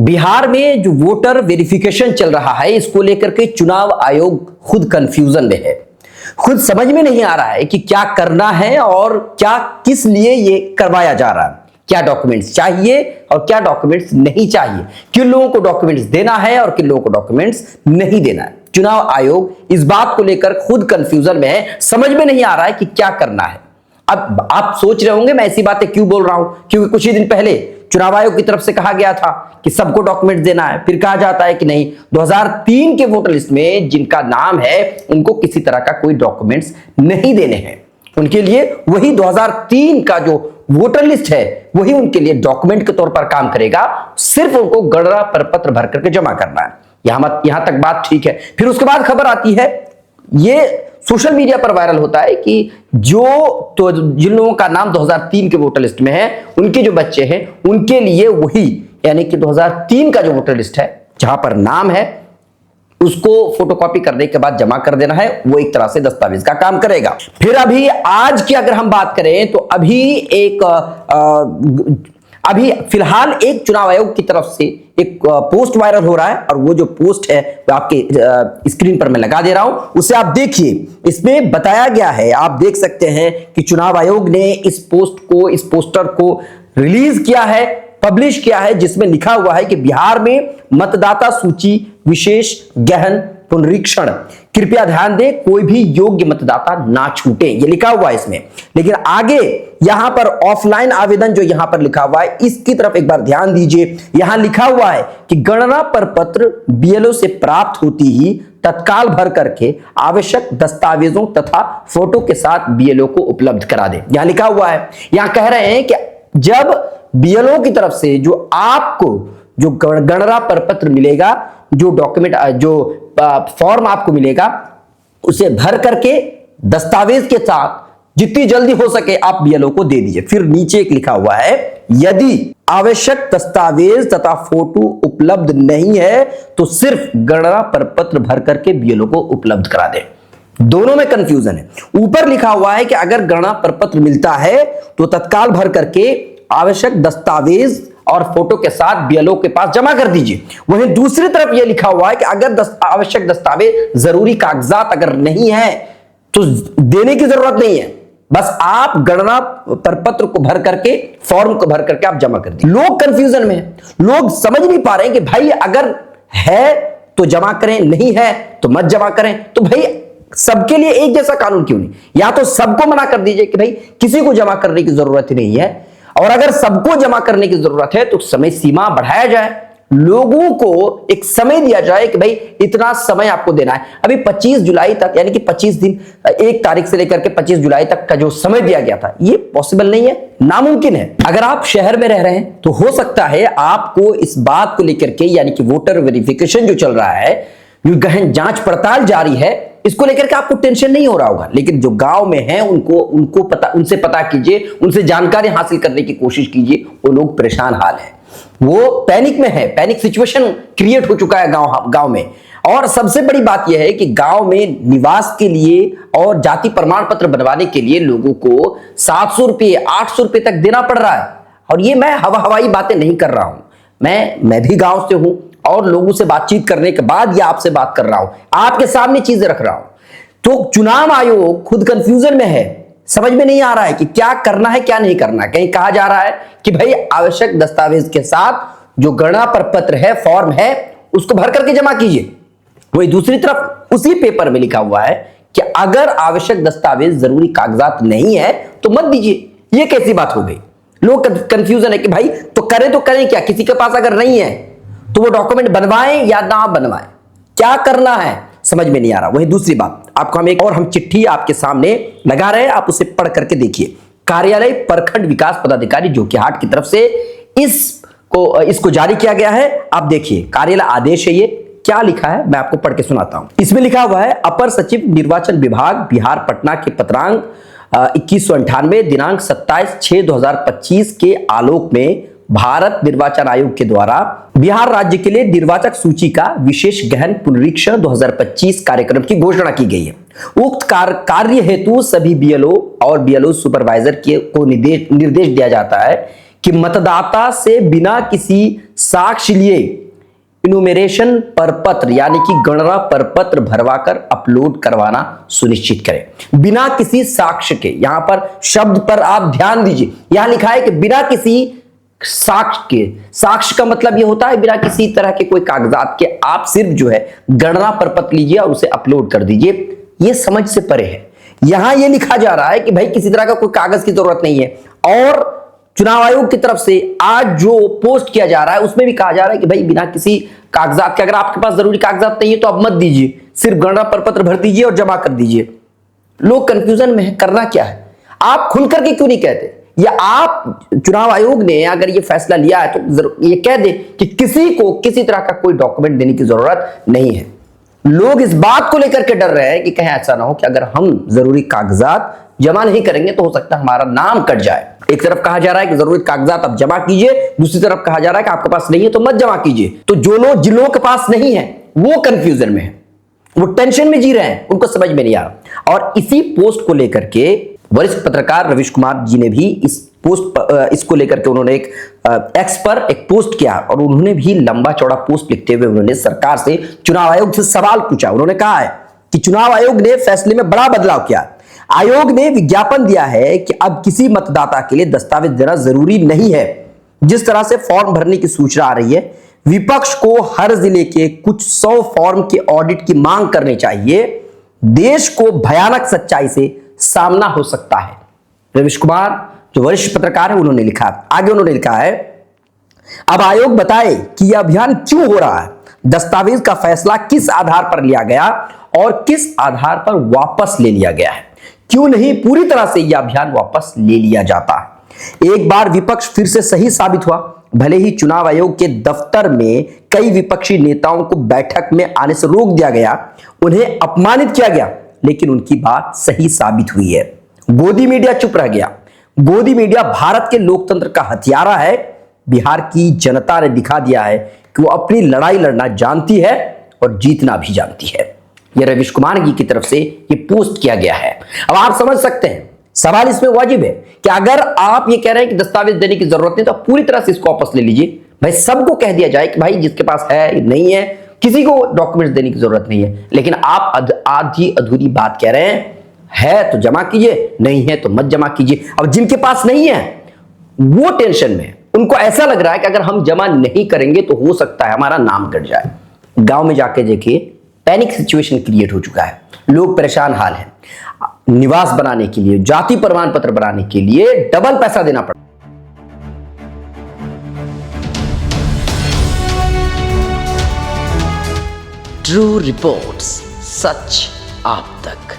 बिहार में जो voter verification चल रहा है, इसको लेकर के चुनाव आयोग खुद कंफ्यूजन में है। खुद समझ में नहीं आ रहा है कि क्या करना है और क्या किस लिए ये करवाया जा रहा है। क्या डॉक्यूमेंट्स चाहिए और क्या डॉक्यूमेंट्स नहीं चाहिए, किन लोगों को डॉक्यूमेंट्स देना है और किन लोगों को डॉक्यूमेंट्स नहीं देना है। चुनाव आयोग इस बात को लेकर खुद कंफ्यूजन में है, समझ में नहीं आ रहा है कि क्या करना है। अब आप सोच रहे होंगे मैं ऐसी बातें क्यों बोल रहा हूं, क्योंकि कुछ ही दिन पहले चुनाव आयोग की तरफ से कहा गया था कि सबको डॉक्यूमेंट देना है, फिर कहा जाता है कि नहीं, 2003 के वोटर लिस्ट में जिनका नाम है उनको किसी तरह का कोई डॉक्यूमेंट्स नहीं देने हैं। उनके लिए वही 2003 का जो वोटर लिस्ट है वही उनके लिए डॉक्यूमेंट के तौर पर काम करेगा, सिर्फ उनको गणना प्रपत्र भर करके जमा करना है। यहां तक बात ठीक है। फिर उसके बाद खबर आती है, ये सोशल मीडिया पर वायरल होता है कि जिन लोगों का नाम 2003 के वोटर लिस्ट में है, उनके जो बच्चे हैं उनके लिए वही, यानी कि 2003 का जो वोटर लिस्ट है जहां पर नाम है उसको फोटोकॉपी करने के बाद जमा कर देना है, वो एक तरह से दस्तावेज का काम करेगा। फिर अभी आज की अगर हम बात करें तो अभी फिलहाल एक चुनाव आयोग की तरफ से एक पोस्ट वायरल हो रहा है, और वो जो पोस्ट है वो आपके स्क्रीन पर मैं लगा दे रहा हूं, उसे आप देखिए। इसमें बताया गया है, आप देख सकते हैं कि चुनाव आयोग ने इस पोस्टर को रिलीज किया है, पब्लिश किया है, जिसमें लिखा हुआ है कि बिहार में मतदाता सूची विशेष गहन पुनरीक्षण, कृपया ध्यान दें, कोई भी योग्य मतदाता ना छूटे, ये लिखा हुआ है इसमें। लेकिन आगे यहां पर ऑफलाइन आवेदन जो यहां पर लिखा हुआ है, इसकी तरफ एक बार ध्यान दीजिए। यहां लिखा हुआ है कि गणना प्रपत्र बीएलओ से प्राप्त होती ही तत्काल भर करके आवश्यक दस्तावेजों तथा फोटो के साथ बीएलओ को उपलब्ध करा दे। यहां लिखा हुआ है, यहां कह रहे हैं कि जब बीएलओ की तरफ से जो आपको जो गणना प्रपत्र मिलेगा, जो डॉक्यूमेंट जो फॉर्म आपको मिलेगा, उसे भर करके दस्तावेज के साथ जितनी जल्दी हो सके आप बीएलओ को दे दीजिए। फिर नीचे एक लिखा हुआ है, यदि आवश्यक दस्तावेज तथा फोटो उपलब्ध नहीं है तो सिर्फ गणना प्रपत्र भर करके बीएलओ को उपलब्ध करा दे। दोनों में कंफ्यूजन है। ऊपर लिखा हुआ है कि अगर गणना प्रपत्र मिलता है तो तत्काल भर करके आवश्यक दस्तावेज और फोटो के साथ बीएलओ के पास जमा कर दीजिए। वहीं दूसरी तरफ यह लिखा हुआ है कि अगर आवश्यक दस्तावेज, जरूरी कागजात अगर नहीं है तो देने की जरूरत नहीं है, बस आप गणना प्रपत्र को भर करके, फॉर्म को भर करके आप जमा कर दीजिए। लोग कंफ्यूजन में हैं, लोग समझ नहीं पा रहे हैं कि भाई अगर है तो जमा करें, नहीं है तो मत जमा करें। तो भाई सबके लिए एक जैसा कानून क्यों नहीं? या तो सबको मना कर दीजिए कि भाई किसी को जमा करने की जरूरत ही नहीं है, और अगर सबको जमा करने की जरूरत है तो समय सीमा बढ़ाया जाए, लोगों को एक समय दिया जाए कि भाई इतना समय आपको देना है। अभी 25 जुलाई तक, यानी कि 25 दिन, 1 तारीख से लेकर के 25 जुलाई तक का जो समय दिया गया था, ये पॉसिबल नहीं है, नामुमकिन है। अगर आप शहर में रह रहे हैं तो हो सकता है आपको इस बात को लेकर के, यानी कि वोटर वेरिफिकेशन जो चल रहा है, जो गहन जांच पड़ताल जारी है, इसको लेकर के आपको टेंशन नहीं हो रहा होगा। लेकिन जो गांव में है उनको पता, उनसे पता कीजिए, उनसे जानकारी हासिल करने की कोशिश कीजिए। वो लोग परेशान हाल है, वो पैनिक में है, पैनिक सिचुएशन क्रिएट हो चुका है गांव में। और सबसे बड़ी बात यह है कि गांव में निवास के लिए और जाति प्रमाण पत्र बनवाने के लिए लोगों को 700 रुपये, 800 रुपये तक देना पड़ रहा है। और ये मैं हवाई बातें नहीं कर रहा हूं, मैं भी गांव से हूं और लोगों से बातचीत करने के बाद ये आपसे बात कर रहा हूं, आपके सामने चीजें रख रहा हूं। तो चुनाव आयोग खुद कंफ्यूजन में है, समझ में नहीं आ रहा है कि क्या करना है क्या नहीं करना है। कहीं कहा जा रहा है कि भाई आवश्यक दस्तावेज के साथ जो गणना प्रपत्र है, फॉर्म है, उसको भर करके जमा कीजिए। वही दूसरी तरफ उसी पेपर में लिखा हुआ है कि अगर आवश्यक दस्तावेज, जरूरी कागजात नहीं है तो मत दीजिए। ये कैसी बात हो गई? लोग कंफ्यूजन है कि भाई तो करें क्या? किसी के पास अगर नहीं है तो वो डॉक्यूमेंट बनवाएं या ना बनवाएं, क्या करना है समझ में नहीं आ रहा। वही दूसरी बात, आपको हम चिट्ठी आपके सामने लगा रहे हैं, आप उसे पढ़ करके देखिए। कार्यालय प्रखंड विकास पदाधिकारी जोकीहाट की तरफ से इसको जारी किया गया है। आप देखिए, कार्यालय आदेश है, ये क्या लिखा है मैं आपको पढ़ के सुनाता हूं। इसमें लिखा हुआ है, अपर सचिव निर्वाचन विभाग बिहार पटना के पत्रांक 2198 दिनांक 27/6/2025 के आलोक में भारत निर्वाचन आयोग के द्वारा बिहार राज्य के लिए निर्वाचक सूची का विशेष गहन पुनरीक्षण 2025 कार्यक्रम की घोषणा की गई है। उक्त कार्य हेतु सभी बीएलओ और बीएलओ सुपरवाइजर को निर्देश दिया जाता है कि मतदाता से बिना किसी साक्ष्य लिए इनुमेरेशन प्रपत्र यानी कि गणना प्रपत्र भरवाकर अपलोड करवाना सुनिश्चित करें। बिना किसी साक्ष्य के, यहां पर शब्द पर आप ध्यान दीजिए, यहां लिखा है कि बिना किसी साक्ष्य के। साक्ष्य का मतलब यह होता है बिना किसी तरह के कोई कागजात के आप सिर्फ जो है गणना प्रपत्र लीजिए और उसे अपलोड कर दीजिए। यह समझ से परे है। यहां यह लिखा जा रहा है कि भाई किसी तरह का कोई कागज की जरूरत नहीं है, और चुनाव आयोग की तरफ से आज जो पोस्ट किया जा रहा है उसमें भी कहा जा रहा है कि भाई बिना किसी कागजात के, अगर आपके पास जरूरी कागजात नहीं है तो आप मत दीजिए, सिर्फ गणना प्रपत्र भर दीजिए और जमा कर दीजिए। लोग कंफ्यूजन में है, करना क्या है? आप खुल करके क्यों नहीं कहते? या आप चुनाव आयोग ने अगर ये फैसला लिया है तो ये कह दे कि किसी को किसी तरह का कोई डॉक्यूमेंट देने की जरूरत नहीं है। लोग इस बात को लेकर के डर रहे हैं कि कहीं ऐसा ना हो कि अगर हम जरूरी कागजात जमा नहीं करेंगे तो हो सकता है हमारा नाम कट जाए। एक तरफ कहा जा रहा है कि जरूरी कागजात आप जमा कीजिए, दूसरी तरफ कहा जा रहा है कि आपके पास नहीं है तो मत जमा कीजिए। तो जो लोग, जिन लोगों के पास नहीं है वो कंफ्यूजन में है, वो टेंशन में जी रहे हैं, उनको समझ में नहीं आ रहा। और इसी पोस्ट को लेकर के वरिष्ठ पत्रकार रवीश कुमार जी ने भी इसको लेकर के उन्होंने एक एक्स पर एक पोस्ट किया और उन्होंने भी लंबा चौड़ा पोस्ट लिखते हुए उन्होंने सरकार से, चुनाव आयोग से सवाल पूछा। उन्होंने कहा है कि चुनाव आयोग ने फैसले में बड़ा बदलाव किया। आयोग ने विज्ञापन दिया है कि अब किसी मतदाता के लिए दस्तावेज देना जरूरी नहीं है। जिस तरह से फॉर्म भरने की सूचना आ रही है, विपक्ष को हर जिले के कुछ 100 फॉर्म के ऑडिट की मांग करनी चाहिए। देश को भयानक सच्चाई से सामना हो सकता है। रवीश कुमार जो वरिष्ठ पत्रकार है उन्होंने लिखा, आगे उन्होंने लिखा है, अब आयोग बताए कि यह अभियान क्यों हो रहा है, दस्तावेज का फैसला किस आधार पर लिया गया और किस आधार पर वापस ले लिया गया है, क्यों नहीं पूरी तरह से यह अभियान वापस ले लिया जाता। एक बार विपक्ष फिर से सही साबित हुआ। भले ही चुनाव आयोग के दफ्तर में कई विपक्षी नेताओं को बैठक में आने से रोक दिया गया, उन्हें अपमानित किया गया, लेकिन उनकी बात सही साबित हुई है। गोदी मीडिया चुप रह गया। गोदी मीडिया भारत के लोकतंत्र का हथियारा है। बिहार की जनता ने दिखा दिया है कि वो अपनी लड़ाई लड़ना जानती है और जीतना भी जानती है। यह रवीश कुमार जी की तरफ से ये पोस्ट किया गया है। अब आप समझ सकते हैं, सवाल इसमें वाजिब है कि अगर आप ये कह रहे हैं कि दस्तावेज देने की जरूरत नहीं तो आप पूरी तरह से इसको वापस ले लीजिए। भाई सबको कह दिया जाए कि भाई जिसके पास है नहीं है, किसी को डॉक्यूमेंट्स देने की जरूरत नहीं है। लेकिन आप आधी अधूरी बात कह रहे हैं, है तो जमा कीजिए, नहीं है तो मत जमा कीजिए। अब जिनके पास नहीं है वो टेंशन में, उनको ऐसा लग रहा है कि अगर हम जमा नहीं करेंगे तो हो सकता है हमारा नाम कट जाए। गांव में जाके देखिए, पैनिक सिचुएशन क्रिएट हो चुका है। लोग परेशान हाल है। निवास बनाने के लिए, जाति प्रमाण पत्र बनाने के लिए डबल पैसा देना पड़ता। ट्रू रिपोर्ट्स, सच आप तक।